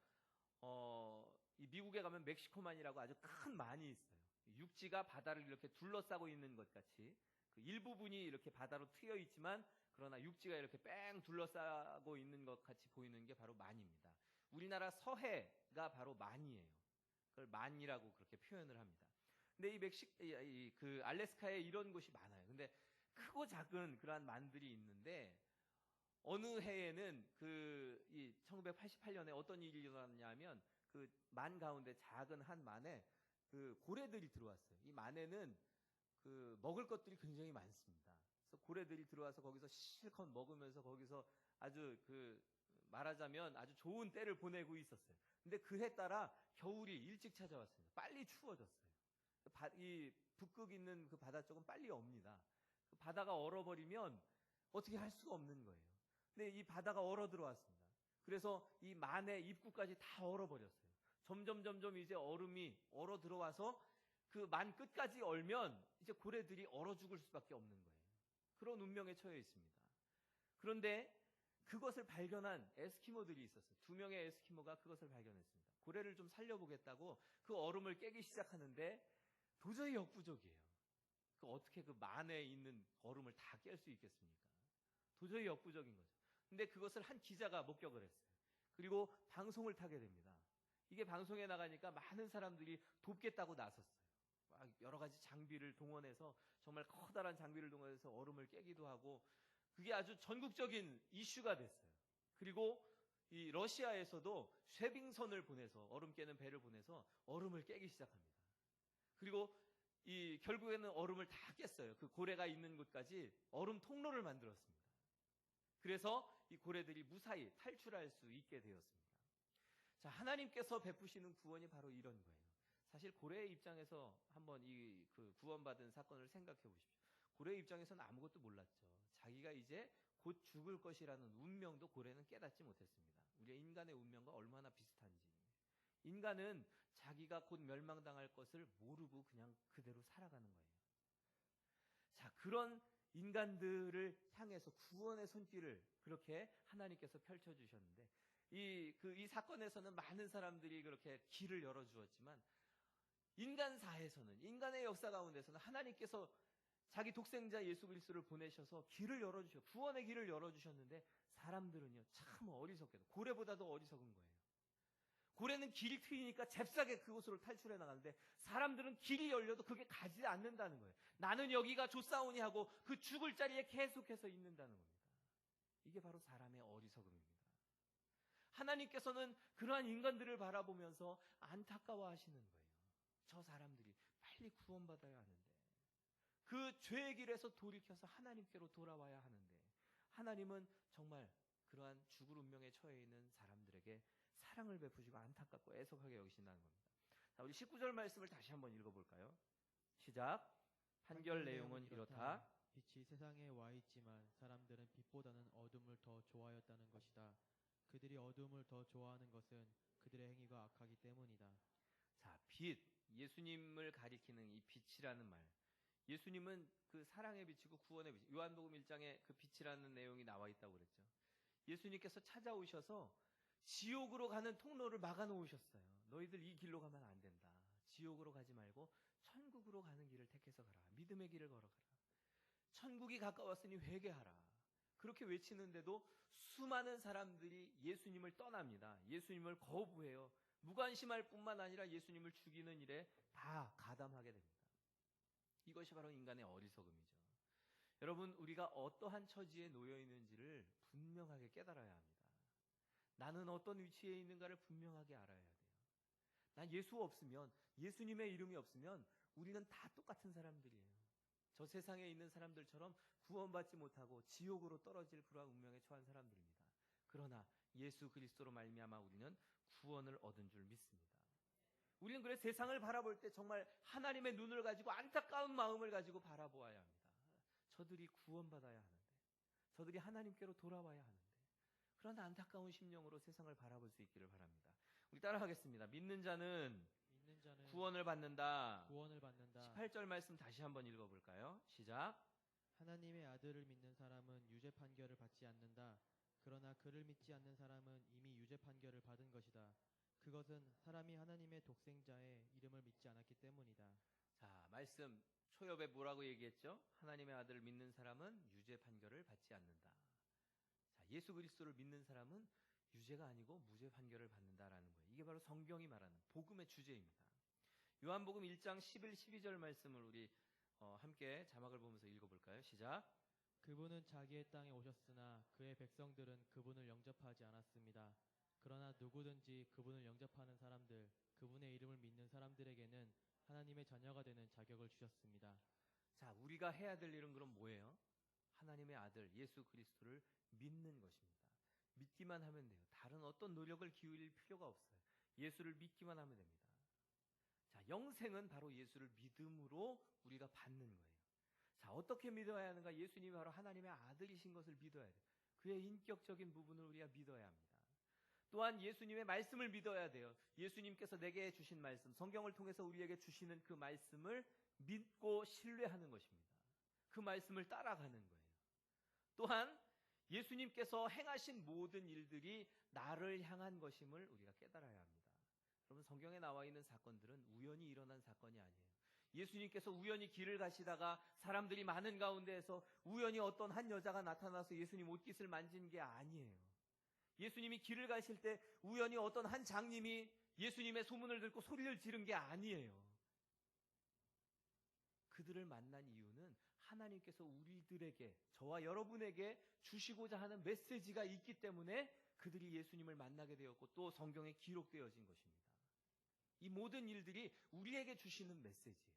이 미국에 가면 멕시코만이라고 아주 큰 만이 있어요. 육지가 바다를 이렇게 둘러싸고 있는 것 같이 그 일부분이 이렇게 바다로 트여 있지만 그러나 육지가 이렇게 뺑 둘러싸고 있는 것 같이 보이는 게 바로 만입니다. 우리나라 서해가 바로 만이에요. 그걸 만이라고 그렇게 표현을 합니다. 근데 그 알래스카에 이런 곳이 많아요. 근데 크고 작은 그러한 만들이 있는데 어느 해에는 이 1988년에 어떤 일이 일어났냐면 그 만 가운데 작은 한 만에 그 고래들이 들어왔어요. 이 만에는 그 먹을 것들이 굉장히 많습니다. 그래서 고래들이 들어와서 거기서 실컷 먹으면서 거기서 아주 말하자면 아주 좋은 때를 보내고 있었어요. 근데 그해 따라 겨울이 일찍 찾아왔습니다. 빨리 추워졌어요. 이 북극 있는 그 바다 쪽은 빨리 옵니다. 그 바다가 얼어버리면 어떻게 할 수가 없는 거예요. 근데 이 바다가 얼어 들어왔습니다. 그래서 이 만의 입구까지 다 얼어버렸어요. 점점 이제 얼음이 얼어 들어와서 그 만 끝까지 얼면 이제 고래들이 얼어 죽을 수밖에 없는 거예요. 그런 운명에 처해 있습니다. 그런데 그것을 발견한 에스키모들이 있었어요. 2명의 에스키모가 그것을 발견했습니다. 고래를 좀 살려보겠다고 그 얼음을 깨기 시작하는데 도저히 역부족이에요. 어떻게 그 만에 있는 얼음을 다 깰 수 있겠습니까? 도저히 역부족인 거죠. 근데 그것을 한 기자가 목격을 했어요. 그리고 방송을 타게 됩니다. 이게 방송에 나가니까 많은 사람들이 돕겠다고 나섰어요. 막 여러 가지 장비를 동원해서 정말 커다란 장비를 동원해서 얼음을 깨기도 하고 그게 아주 전국적인 이슈가 됐어요. 그리고 이 러시아에서도 쇠빙선을 보내서 얼음 깨는 배를 보내서 얼음을 깨기 시작합니다. 그리고 결국에는 얼음을 다 깼어요. 그 고래가 있는 곳까지 얼음 통로를 만들었습니다. 그래서 이 고래들이 무사히 탈출할 수 있게 되었습니다. 자, 하나님께서 베푸시는 구원이 바로 이런 거예요. 사실 고래의 입장에서 한번 그 구원받은 사건을 생각해 보십시오. 고래의 입장에서는 아무것도 몰랐죠. 자기가 이제 곧 죽을 것이라는 운명도 고래는 깨닫지 못했습니다. 우리의 인간의 운명과 얼마나 비슷한지. 인간은 자기가 곧 멸망당할 것을 모르고 그냥 그대로 살아가는 거예요. 자, 그런 인간들을 향해서 구원의 손길을 그렇게 하나님께서 펼쳐주셨는데, 이 사건에서는 많은 사람들이 그렇게 길을 열어주었지만, 인간사에서는, 인간의 역사 가운데서는 하나님께서 자기 독생자 예수 그리스도를 보내셔서 구원의 길을 열어주셨는데, 사람들은요, 참 어리석게도, 고래보다도 어리석은 거예요. 고래는 길이 트이니까 잽싸게 그곳으로 탈출해 나가는데, 사람들은 길이 열려도 그게 가지 않는다는 거예요. 나는 여기가 좋사오니 하고 그 죽을 자리에 계속해서 있는다는 겁니다. 이게 바로 사람의 어리석음입니다. 하나님께서는 그러한 인간들을 바라보면서 안타까워하시는 거예요. 저 사람들이 빨리 구원받아야 하는데, 그 죄의 길에서 돌이켜서 하나님께로 돌아와야 하는데, 하나님은 정말 그러한 죽을 운명에 처해 있는 사람들에게 사랑을 베푸시고 안타깝고 애석하게 여기신다는 겁니다. 자, 우리 19절 말씀을 다시 한번 읽어볼까요? 시작. 판결 내용은 이렇다. 빛이 세상에 와 있지만 사람들은 빛보다는 어둠을 더 좋아하였다는 것이다. 그들이 어둠을 더 좋아하는 것은 그들의 행위가 악하기 때문이다. 자, 빛, 예수님을 가리키는 이 빛이라는 말. 예수님은 그 사랑의 빛이고 구원의 빛. 요한복음 1장에 그 빛이라는 내용이 나와 있다고 그랬죠. 예수님께서 찾아오셔서 지옥으로 가는 통로를 막아놓으셨어요. 너희들 이 길로 가면 안 된다. 지옥으로 가지 말고 천국으로 가는 길을 택해서 가라. 믿음의 길을 걸어가라. 천국이 가까웠으니 회개하라. 그렇게 외치는데도 수많은 사람들이 예수님을 떠납니다. 예수님을 거부해요. 무관심할 뿐만 아니라 예수님을 죽이는 일에 다 가담하게 됩니다. 이것이 바로 인간의 어리석음이죠. 여러분, 우리가 어떠한 처지에 놓여 있는지를 분명하게 깨달아야 합니다. 나는 어떤 위치에 있는가를 분명하게 알아야 돼요. 난 예수 없으면, 예수님의 이름이 없으면 우리는 다 똑같은 사람들이에요. 저 세상에 있는 사람들처럼 구원받지 못하고 지옥으로 떨어질 그러한 운명에 처한 사람들입니다. 그러나 예수 그리스도로 말미암아 우리는 구원을 얻은 줄 믿습니다. 우리는 그래서 세상을 바라볼 때 정말 하나님의 눈을 가지고 안타까운 마음을 가지고 바라보아야 합니다. 저들이 구원받아야 하는데, 저들이 하나님께로 돌아와야 하는데, 그런 안타까운 심령으로 세상을 바라볼 수 있기를 바랍니다. 우리 따라하겠습니다. 믿는 자는 구원을 받는다. 18절 말씀 다시 한번 읽어볼까요? 시작. 하나님의 아들을 믿는 사람은 유죄 판결을 받지 않는다. 그러나 그를 믿지 않는 사람은 이미 유죄 판결을 받은 것이다. 그것은 사람이 하나님의 독생자의 이름을 믿지 않았기 때문이다. 자, 말씀 초엽에 뭐라고 얘기했죠? 하나님의 아들을 믿는 사람은 유죄 판결을 받지 않는다. 자, 예수 그리스도를 믿는 사람은 유죄가 아니고 무죄 판결을 받는다라는 거예요. 이게 바로 성경이 말하는 복음의 주제입니다. 요한복음 1장 11, 12절 말씀을 우리 함께 자막을 보면서 읽어볼까요? 시작. 그분은 자기의 땅에 오셨으나 그의 백성들은 그분을 영접하지 않았습니다. 그러나 누구든지 그분을 영접하는 사람들, 그분의 이름을 믿는 사람들에게는 하나님의 자녀가 되는 자격을 주셨습니다. 자, 우리가 해야 될 일은 그럼 뭐예요? 하나님의 아들 예수 그리스도를 믿는 것입니다. 믿기만 하면 돼요. 다른 어떤 노력을 기울일 필요가 없어요. 예수를 믿기만 하면 됩니다. 자, 영생은 바로 예수를 믿음으로 우리가 받는 거예요. 자, 어떻게 믿어야 하는가? 예수님이 바로 하나님의 아들이신 것을 믿어야 돼요. 그의 인격적인 부분을 우리가 믿어야 합니다. 또한 예수님의 말씀을 믿어야 돼요. 예수님께서 내게 주신 말씀, 성경을 통해서 우리에게 주시는 그 말씀을 믿고 신뢰하는 것입니다. 그 말씀을 따라가는 거예요. 또한 예수님께서 행하신 모든 일들이 나를 향한 것임을 우리가 깨달아야 합니다. 여러분, 성경에 나와 있는 사건들은 우연히 일어난 사건이 아니에요. 예수님께서 우연히 길을 가시다가 사람들이 많은 가운데에서 우연히 어떤 한 여자가 나타나서 예수님 옷깃을 만진 게 아니에요. 예수님이 길을 가실 때 우연히 어떤 한 장님이 예수님의 소문을 듣고 소리를 지른 게 아니에요. 그들을 만난 이유는 하나님께서 우리들에게, 저와 여러분에게 주시고자 하는 메시지가 있기 때문에 그들이 예수님을 만나게 되었고 또 성경에 기록되어진 것입니다. 이 모든 일들이 우리에게 주시는 메시지예요.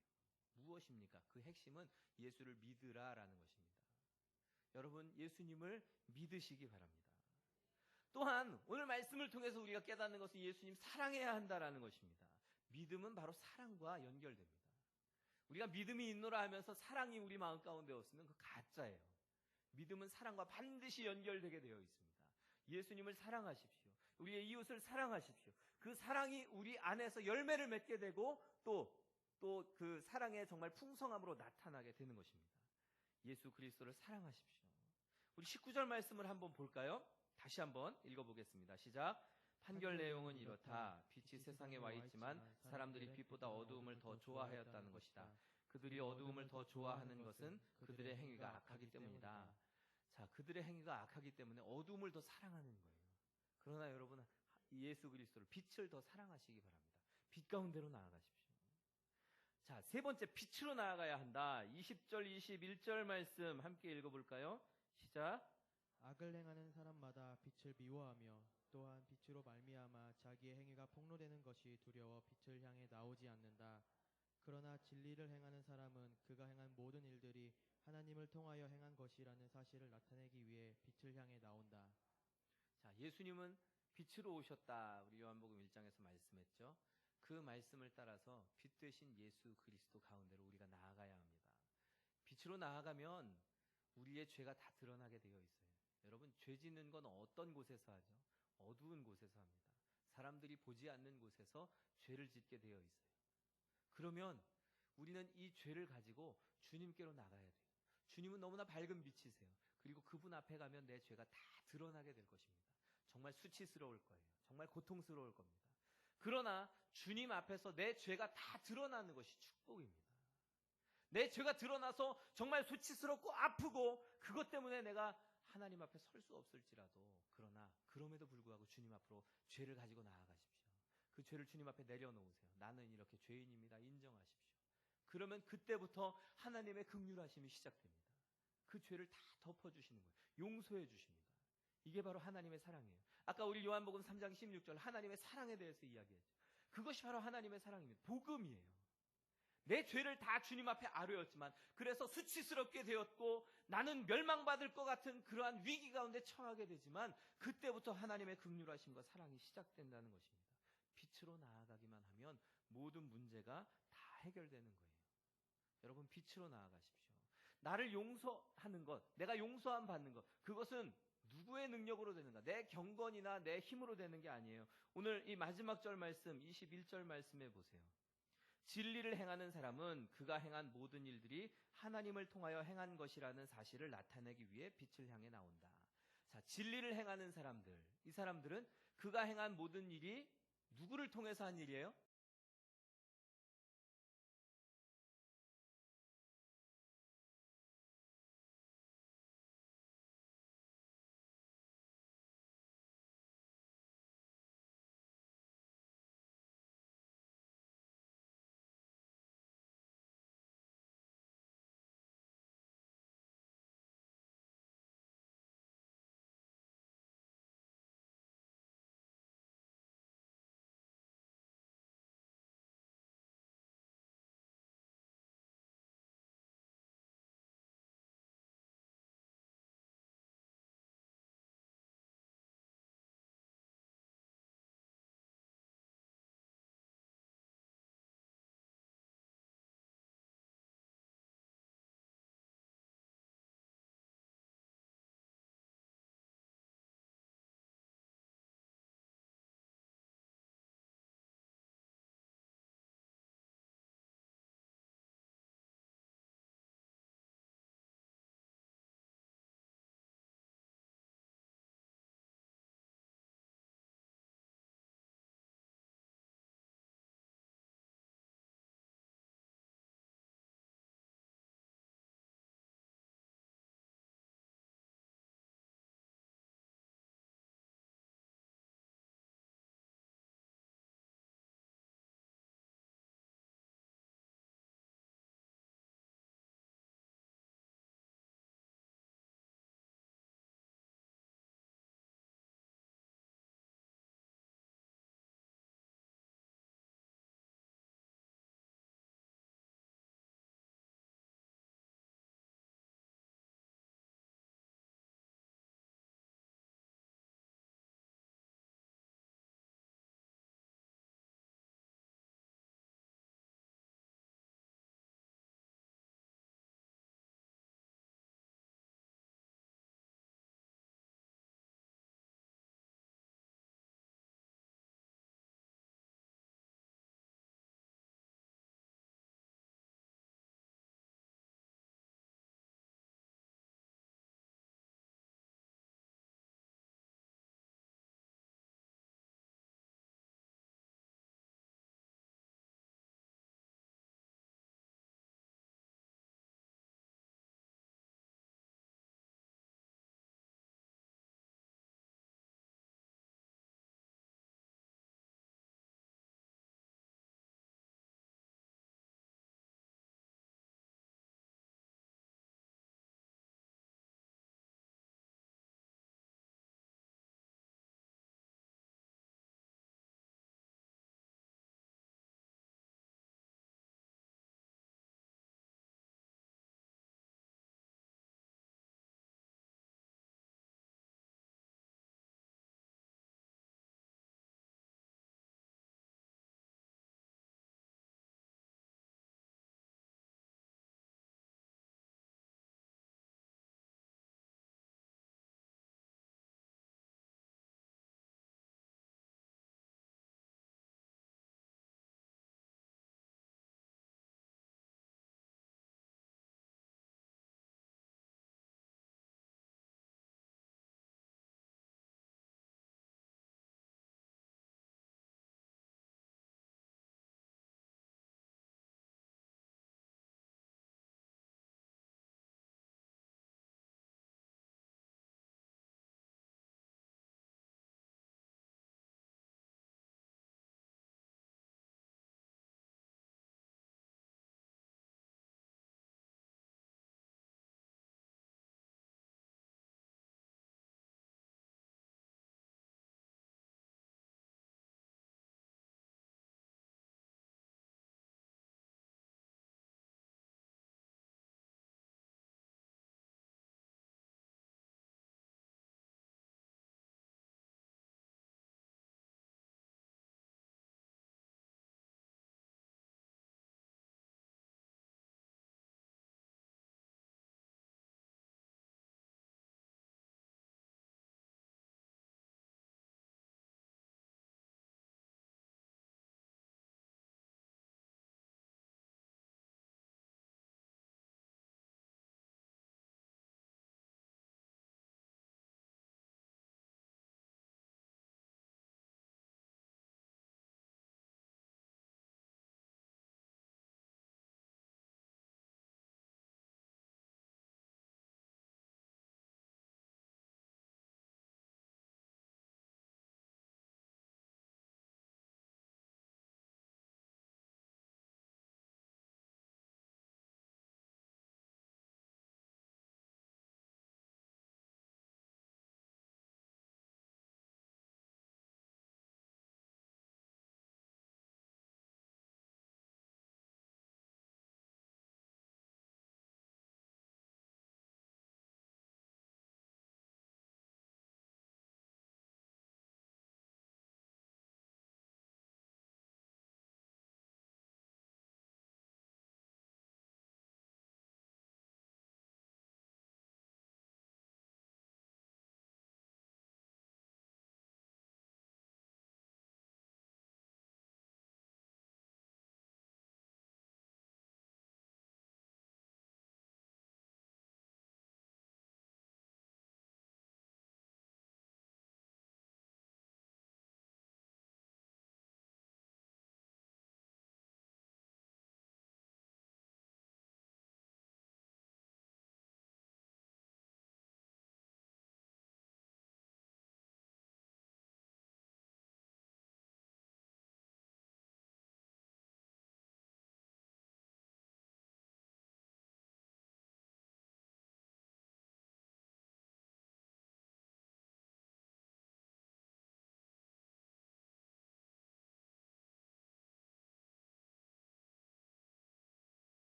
무엇입니까? 그 핵심은 예수를 믿으라라는 것입니다. 여러분, 예수님을 믿으시기 바랍니다. 또한 오늘 말씀을 통해서 우리가 깨닫는 것은 예수님 사랑해야 한다라는 것입니다. 믿음은 바로 사랑과 연결됩니다. 우리가 믿음이 있노라 하면서 사랑이 우리 마음 가운데 없으면 그 가짜예요. 믿음은 사랑과 반드시 연결되게 되어 있습니다. 예수님을 사랑하십시오. 우리의 이웃을 사랑하십시오. 그 사랑이 우리 안에서 열매를 맺게 되고 또 그 사랑의 정말 풍성함으로 나타나게 되는 것입니다. 예수 그리스도를 사랑하십시오. 우리 19절 말씀을 한번 볼까요? 다시 한번 읽어보겠습니다. 시작. 판결 내용은 이렇다. 빛이 세상에 와 있지만 사람들이 빛보다 어두움을 더 좋아하였다는 것이다. 그들이 어두움을 더 좋아하는 것은 그들의 행위가 악하기 때문이다. 자, 그들의 행위가 악하기 때문에 어두움을 더 사랑하는 거예요. 그러나 여러분, 예수 그리스도를 빛을 더 사랑하시기 바랍니다. 빛 가운데로 나아가십시오. 자, 세 번째, 빛으로 나아가야 한다. 20절, 21절 말씀 함께 읽어볼까요? 시작. 악을 행하는 사람마다 빛을 미워하며 또한 빛으로 말미암아 자기의 행위가 폭로되는 것이 두려워 빛을 향해 나오지 않는다. 그러나 진리를 행하는 사람은 그가 행한 모든 일들이 하나님을 통하여 행한 것이라는 사실을 나타내기 위해 빛을 향해 나온다. 자, 예수님은 빛으로 오셨다. 우리 요한복음 1장에서 말씀했죠. 그 말씀을 따라서 빛 되신 예수 그리스도 가운데로 우리가 나아가야 합니다. 빛으로 나아가면 우리의 죄가 다 드러나게 되어 있어요. 여러분, 죄 짓는 건 어떤 곳에서 하죠? 어두운 곳에서 합니다. 사람들이 보지 않는 곳에서 죄를 짓게 되어 있어요. 그러면 우리는 이 죄를 가지고 주님께로 나가야 돼요. 주님은 너무나 밝은 빛이세요. 그리고 그분 앞에 가면 내 죄가 다 드러나게 될 것입니다. 정말 수치스러울 거예요. 정말 고통스러울 겁니다. 그러나 주님 앞에서 내 죄가 다 드러나는 것이 축복입니다. 내 죄가 드러나서 정말 수치스럽고 아프고 그것 때문에 내가 하나님 앞에 설 수 없을지라도 그러나 그럼에도 불구하고 주님 앞으로 죄를 가지고 나아가십시오. 그 죄를 주님 앞에 내려놓으세요. 나는 이렇게 죄인입니다. 인정하십시오. 그러면 그때부터 하나님의 긍휼하심이 시작됩니다. 그 죄를 다 덮어주시는 거예요. 용서해 주십니다. 이게 바로 하나님의 사랑이에요. 아까 우리 요한복음 3장 16절 하나님의 사랑에 대해서 이야기했죠. 그것이 바로 하나님의 사랑입니다. 복음이에요. 내 죄를 다 주님 앞에 아뢰었지만 그래서 수치스럽게 되었고 나는 멸망받을 것 같은 그러한 위기 가운데 처하게 되지만 그때부터 하나님의 긍휼하심과 사랑이 시작된다는 것입니다. 빛으로 나아가기만 하면 모든 문제가 다 해결되는 거예요. 여러분, 빛으로 나아가십시오. 나를 용서하는 것, 내가 용서함 받는 것, 그것은 누구의 능력으로 되는가? 내 경건이나 내 힘으로 되는 게 아니에요. 오늘 이 마지막 절 말씀 21절 말씀해 보세요. 진리를 행하는 사람은 그가 행한 모든 일들이 하나님을 통하여 행한 것이라는 사실을 나타내기 위해 빛을 향해 나온다. 자, 진리를 행하는 사람들, 이 사람들은 그가 행한 모든 일이 누구를 통해서 한 일이에요?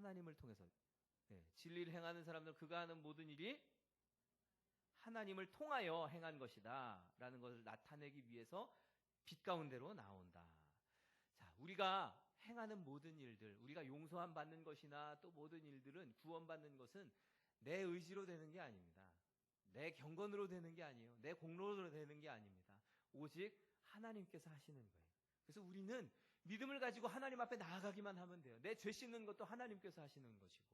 하나님을 통해서 진리를 행하는 사람들은 그가 하는 모든 일이 하나님을 통하여 행한 것이다 라는 것을 나타내기 위해서 빛 가운데로 나온다. 자, 우리가 행하는 모든 일들, 우리가 용서함 받는 것이나 또 모든 일들은 구원받는 것은 내 의지로 되는 게 아닙니다. 내 경건으로 되는 게 아니에요. 내 공로로 되는 게 아닙니다. 오직 하나님께서 하시는 거예요. 그래서 우리는 믿음을 가지고 하나님 앞에 나아가기만 하면 돼요. 내 죄 씻는 것도 하나님께서 하시는 것이고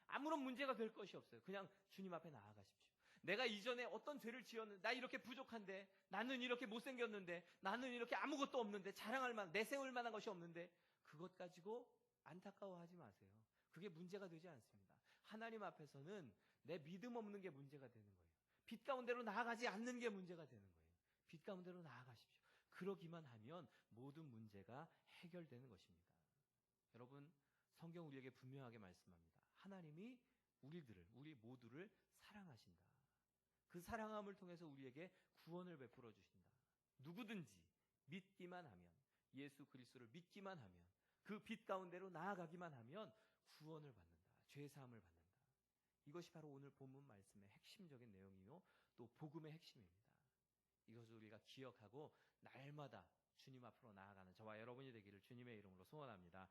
아무런 문제가 될 것이 없어요. 그냥 주님 앞에 나아가십시오. 내가 이전에 어떤 죄를 지었는데, 나 이렇게 부족한데, 나는 이렇게 못생겼는데, 나는 이렇게 아무것도 없는데, 자랑할 만한, 내세울 만한 것이 없는데, 그것 가지고 안타까워하지 마세요. 그게 문제가 되지 않습니다. 하나님 앞에서는 내 믿음 없는 게 문제가 되는 거예요. 빛 가운데로 나아가지 않는 게 문제가 되는 거예요. 빛 가운데로 나아가십시오. 그러기만 하면 모든 문제가 해결되는 것입니다. 여러분, 성경 우리에게 분명하게 말씀합니다. 하나님이 우리 모두를 사랑하신다. 그 사랑함을 통해서 우리에게 구원을 베풀어 주신다. 누구든지 믿기만 하면, 예수 그리스도를 믿기만 하면, 그 빛 가운데로 나아가기만 하면 구원을 받는다. 죄사함을 받는다. 이것이 바로 오늘 본문 말씀의 핵심적인 내용이요, 또 복음의 핵심입니다. 이것을 우리가 기억하고 날마다 주님 앞으로 나아가는 저와 여러분이 되기를 주님의 이름으로 소원합니다.